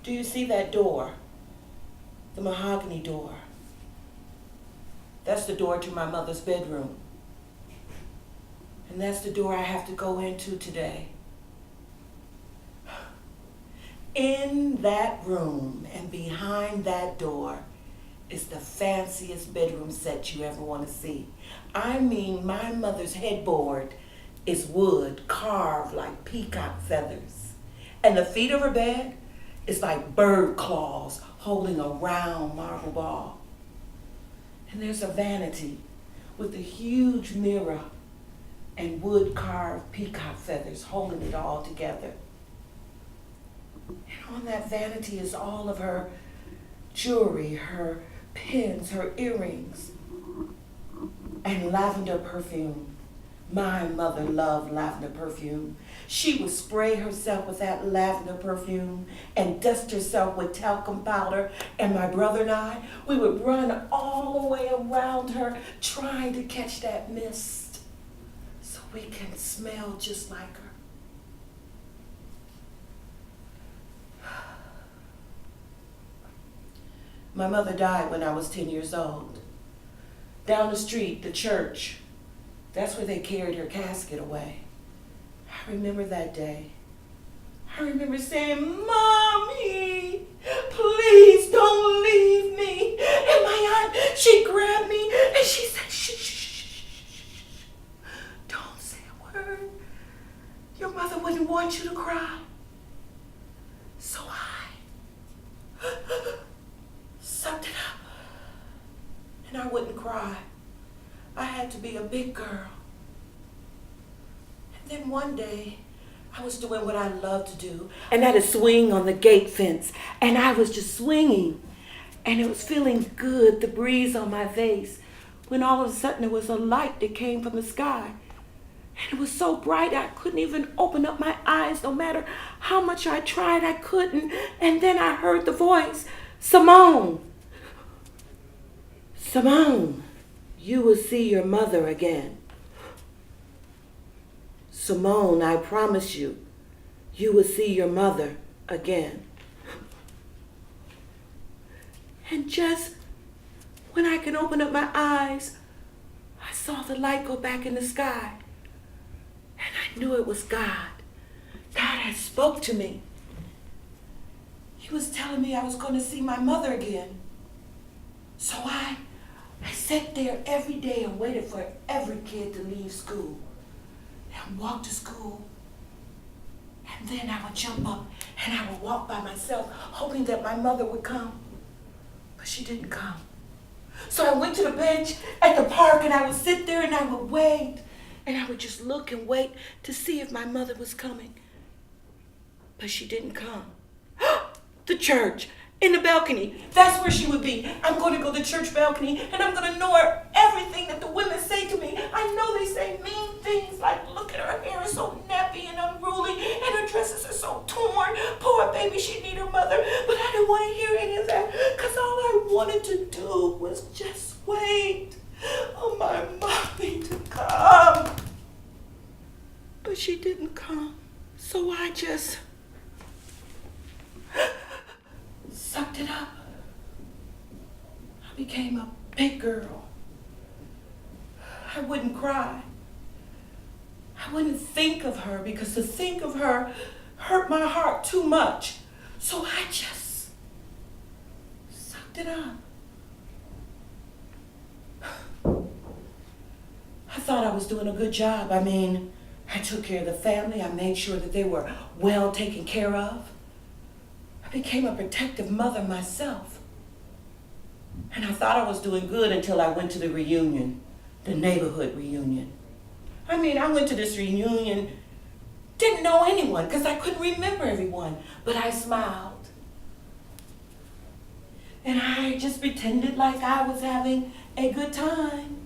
Do you see that door? The mahogany door. That's the door to my mother's bedroom. And that's the door I have to go into today. In that room and behind that door is the fanciest bedroom set you ever want to see. I mean, my mother's headboard is wood carved like peacock feathers. And the feet of her bed is like bird claws holding a round marble ball. And there's a vanity with a huge mirror and wood carved peacock feathers holding it all together. And on that vanity is all of her jewelry, her pins, her earrings, and lavender perfume. My mother loved lavender perfume. She would spray herself with that lavender perfume and dust herself with talcum powder. And my brother and I, we would run all the way around her trying to catch that mist so we can smell just like her. My mother died when I was 10 years old. Down the street, the church, that's where they carried her casket away. I remember that day. I remember saying, "Mommy, please don't leave me." And my aunt, she grabbed me and she said, "Shh, shh, shh, shh. Don't say a word. Your mother wouldn't want you to cry." So I sucked it up. And I wouldn't cry. I had to be a big girl. And then one day, I was doing what I love to do, and I had a swing on the gate fence, and I was just swinging, and it was feeling good, the breeze on my face, when all of a sudden there was a light that came from the sky. And it was so bright I couldn't even open up my eyes. No matter how much I tried, I couldn't. And then I heard the voice, "Simone, Simone, you will see your mother again. Simone, I promise you, you will see your mother again." And just when I could open up my eyes, I saw the light go back in the sky. And I knew it was God. God had spoke to me. He was telling me I was going to see my mother again. So I sat there every day and waited for every kid to leave school and walk to school. And then I would jump up and I would walk by myself, hoping that my mother would come. But she didn't come. So I went to the bench at the park and I would sit there and I would wait. And I would just look and wait to see if my mother was coming. But she didn't come. The church, in the balcony, that's where she would be. I'm going to go to the church balcony and I'm going to know everything that the women say to me. I know they say mean things like, "Look at her hair is so nappy and unruly and her dresses are so torn. Poor baby, she need her mother." But I didn't want to hear any of that because all I wanted to do was just wait on my mommy to come. But she didn't come. So I just sucked it up. I became a big girl. I wouldn't cry. I wouldn't think of her because to think of her hurt my heart too much. So I just sucked it up. I thought I was doing a good job. I mean, I took care of the family. I made sure that they were well taken care of. I became a protective mother myself. And I thought I was doing good until I went to the reunion, the neighborhood reunion. I mean, I went to this reunion, didn't know anyone because I couldn't remember everyone, but I smiled. And I just pretended like I was having a good time.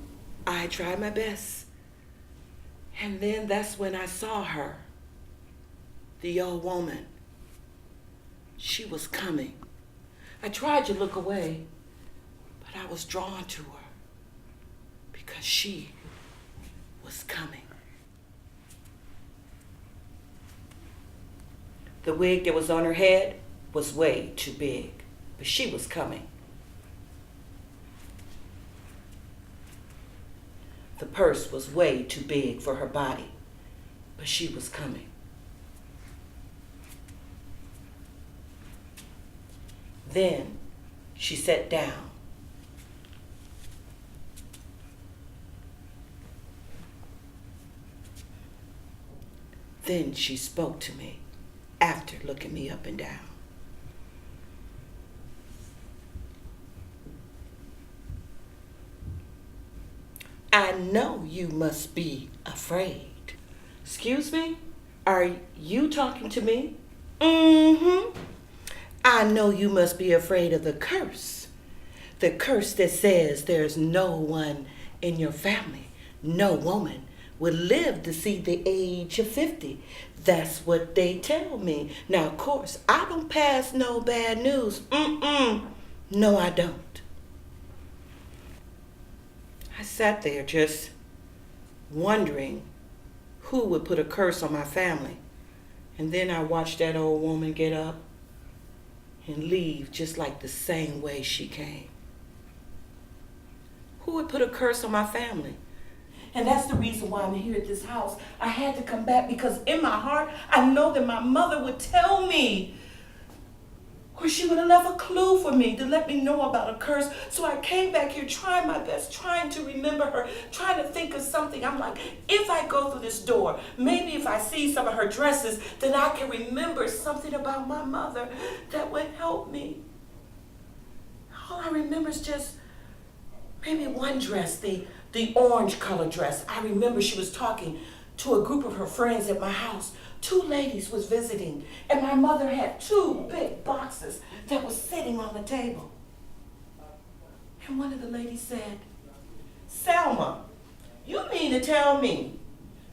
I tried my best. And then that's when I saw her, the old woman. She was coming. I tried to look away, but I was drawn to her because she was coming. The wig that was on her head was way too big, but she was coming. The purse was way too big for her body, but she was coming. Then she sat down. Then she spoke to me after looking me up and down. I know you must be afraid. Excuse me? Are you talking to me? Mm-hmm. I know you must be afraid of the curse. The curse that says there's no one in your family, no woman, would live to see the age of 50. That's what they tell me. Now, of course, I don't pass no bad news. No, I don't. I sat there just wondering who would put a curse on my family. And then I watched that old woman get up and leave just like the same way she came. Who would put a curse on my family? And that's the reason why I'm here at this house. I had to come back because in my heart, I know that my mother would tell me, or she would have left a clue for me to let me know about a curse. So I came back here trying my best, trying to remember her, trying to think of something. I'm like, if I go through this door, maybe if I see some of her dresses, then I can remember something about my mother that would help me. All I remember is just maybe one dress, the orange color dress. I remember she was talking to a group of her friends at my house. 2 ladies was visiting, and my mother had 2 big boxes that was sitting on the table. And one of the ladies said, Selma, you mean to tell me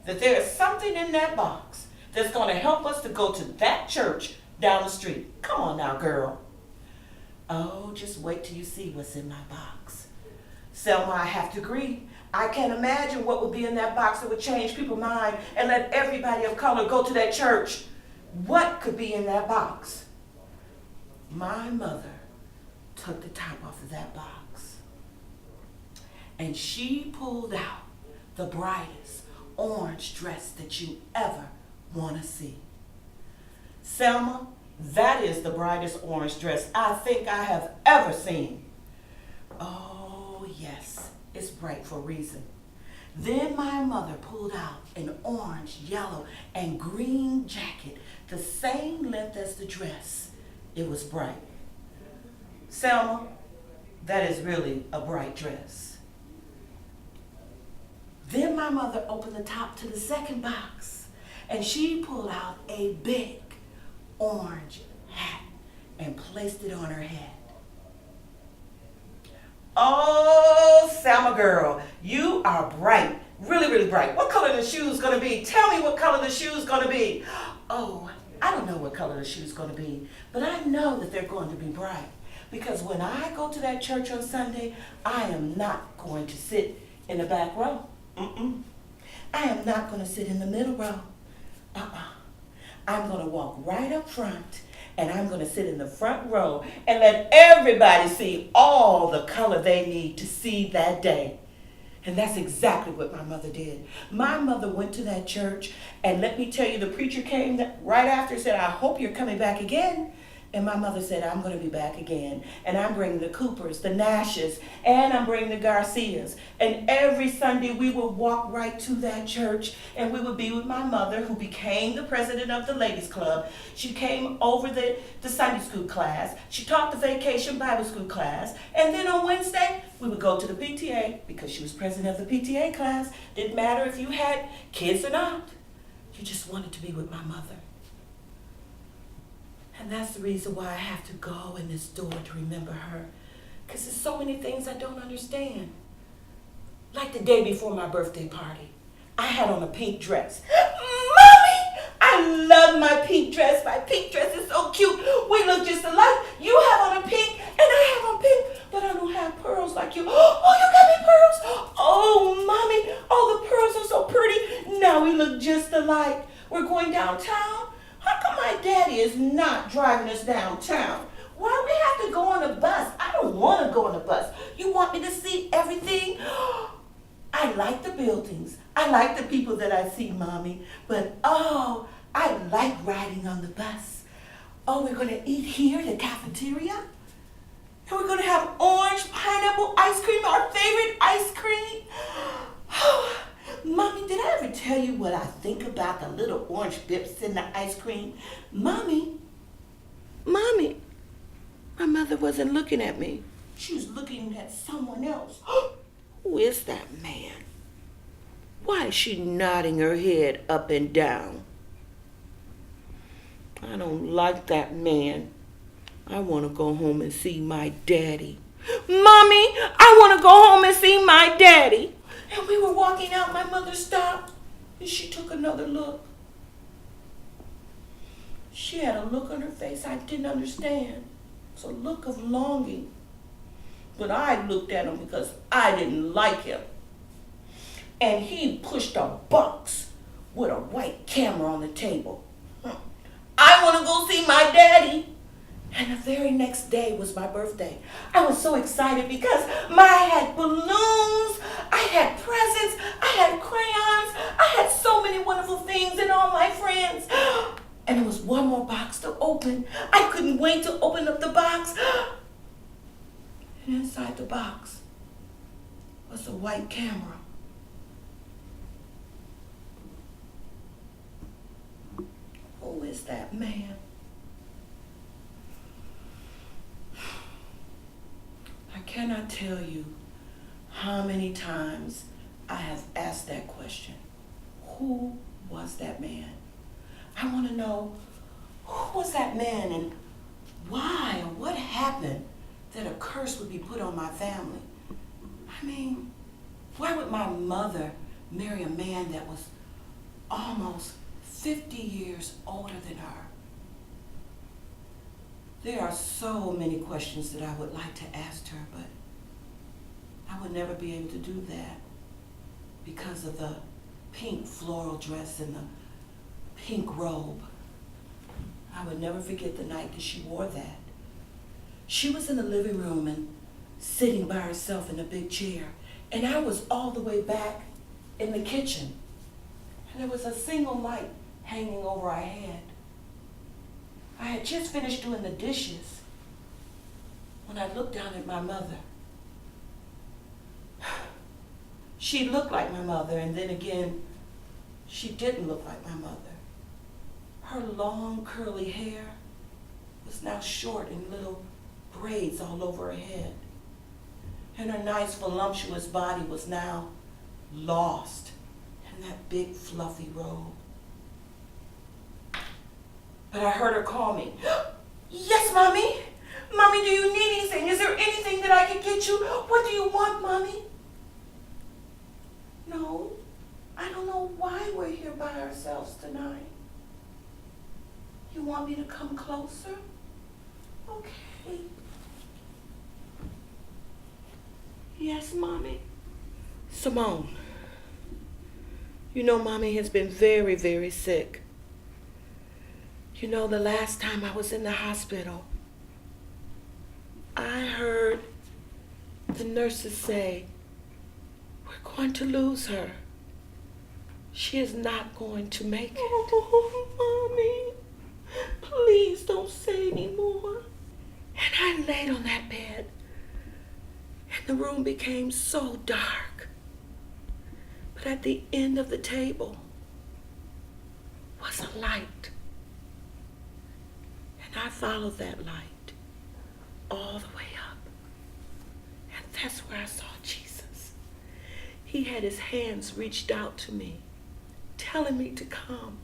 that there is something in that box that's going to help us to go to that church down the street? Come on now, girl. Oh, just wait till you see what's in my box. Selma, I have to agree. I can't imagine what would be in that box that would change people's mind and let everybody of color go to that church. What could be in that box? My mother took the top off of that box, and she pulled out the brightest orange dress that you ever want to see. Selma, that is the brightest orange dress I think I have ever seen. Oh, yes, it's bright for a reason. Then my mother pulled out an orange, yellow, and green jacket, the same length as the dress. It was bright. Selma, that is really a bright dress. Then my mother opened the top to the second box, and she pulled out a big orange hat and placed it on her head. Oh, Selma girl, you are bright, really, really bright. What color the shoes gonna be? Tell me what color the shoes gonna be. Oh, I don't know what color the shoes gonna be, but I know that they're going to be bright. Because when I go to that church on Sunday, I am not going to sit in the back row. I am not going to sit in the middle row. I'm going to walk right up front, and I'm going to sit in the front row and let everybody see all the color they need to see that day. And that's exactly what my mother did. My mother went to that church, and let me tell you, the preacher came right after and said, I hope you're coming back again. And my mother said, I'm going to be back again. And I'm bringing the Coopers, the Nashes, and I'm bringing the Garcias. And every Sunday we would walk right to that church, and we would be with my mother, who became the president of the ladies club. She came over the Sunday school class. She taught the vacation Bible school class. And then on Wednesday, we would go to the PTA, because she was president of the PTA class. Didn't matter if you had kids or not. You just wanted to be with my mother. And that's the reason why I have to go in this door to remember her. Because there's so many things I don't understand. Like the day before my birthday party, I had on a pink dress. Mommy, I love my pink dress. My pink dress is so cute. We look just alike. You have on a pink, and I have on pink, but I don't have pearls like you. Oh, you got me pearls? Oh, Mommy, oh, the pearls are so pretty. Now we look just alike. We're going downtown. How come my daddy is not driving driving us downtown. Why we have to go on a bus? I don't want to go on a bus. You want me to see everything? I like the buildings. I like the people that I see, Mommy. But, oh, I like riding on the bus. Oh, we're going to eat here in the cafeteria? And we're going to have orange pineapple ice cream, our favorite ice cream. Oh, Mommy, did I ever tell you what I think about the little orange bits in the ice cream? Mommy, my mother wasn't looking at me. She was looking at someone else. Who is that man? Why is she nodding her head up and down? I don't like that man. I want to go home and see my daddy. Mommy, I want to go home and see my daddy. And we were walking out, my mother stopped, and she took another look. She had a look on her face I didn't understand. It was a look of longing. But I looked at him because I didn't like him. And he pushed a box with a white camera on the table. I want to go see my daddy. And the very next day was my birthday. I was so excited because I had balloons, I had presents, I had crayons, I had so many wonderful things and all my friends. And there was one more box to open. I couldn't wait to open up the box. And inside the box was a white camera. Who is that man? I cannot tell you how many times I have asked that question. Who was that man? I want to know, who was that man and why or what happened that a curse would be put on my family? I mean, why would my mother marry a man that was almost 50 years older than her? There are so many questions that I would like to ask her, but I would never be able to do that because of the pink floral dress and the pink robe. I would never forget the night that she wore that. She was in the living room and sitting by herself in a big chair, and I was all the way back in the kitchen, and there was a single light hanging over our head. I had just finished doing the dishes when I looked down at my mother. She looked like my mother, and then again, she didn't look like my mother. Her long curly hair was now short in little braids all over her head. And her nice voluptuous body was now lost in that big fluffy robe. But I heard her call me. Yes, Mommy. Mommy, do you need anything? Is there anything that I can get you? What do you want, Mommy? No, I don't know why we're here by ourselves tonight. You want me to come closer? Okay. Yes, Mommy. Simone, you know Mommy has been very, very sick. You know, the last time I was in the hospital, I heard the nurses say, we're going to lose her. She is not going to make it. Oh, Mommy, please don't say any more. And I laid on that bed, and the room became so dark. But at the end of the table was a light. And I followed that light all the way up. And that's where I saw Jesus. He had his hands reached out to me, telling me to come.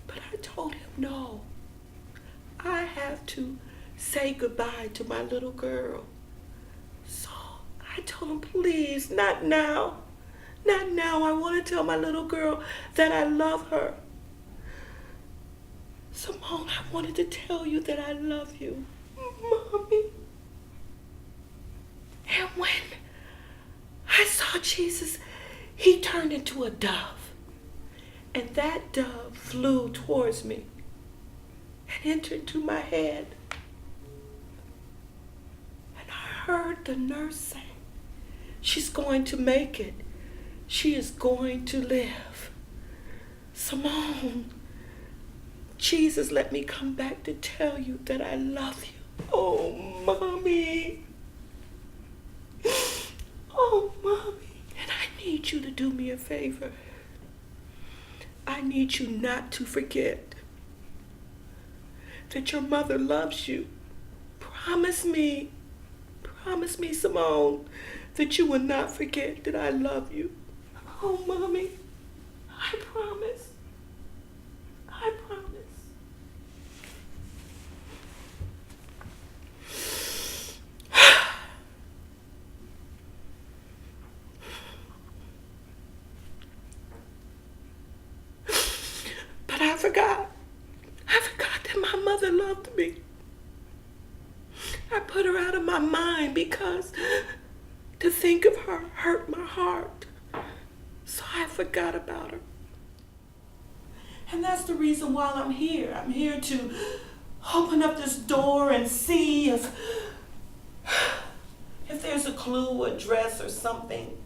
But I told him no. I have to say goodbye to my little girl. So I told him, please, not now. Not now. I want to tell my little girl that I love her. Simone, I wanted to tell you that I love you, Mommy. And when I saw Jesus, he turned into a dove. And that dove flew towards me. entered into my head. And I heard the nurse say, she's going to make it. She is going to live. Simone, Jesus, let me come back to tell you that I love you. Oh, Mommy. Oh, Mommy. And I need you to do me a favor. I need you not to forget that your mother loves you. Promise me, Simone, that you will not forget that I love you. Oh, Mommy, I promise. I promise. But I forgot that my mother loved me. I put her out of my mind because to think of her hurt my heart. So I forgot about her. And that's the reason why I'm here. I'm here to open up this door and see if there's a clue, address, or something.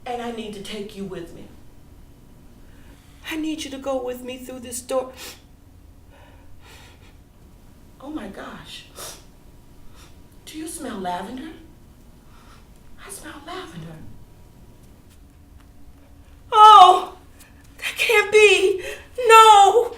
And I need to take you with me. I need you to go with me through this door. Oh my gosh. Do you smell lavender? I smell lavender. Oh, that can't be. No.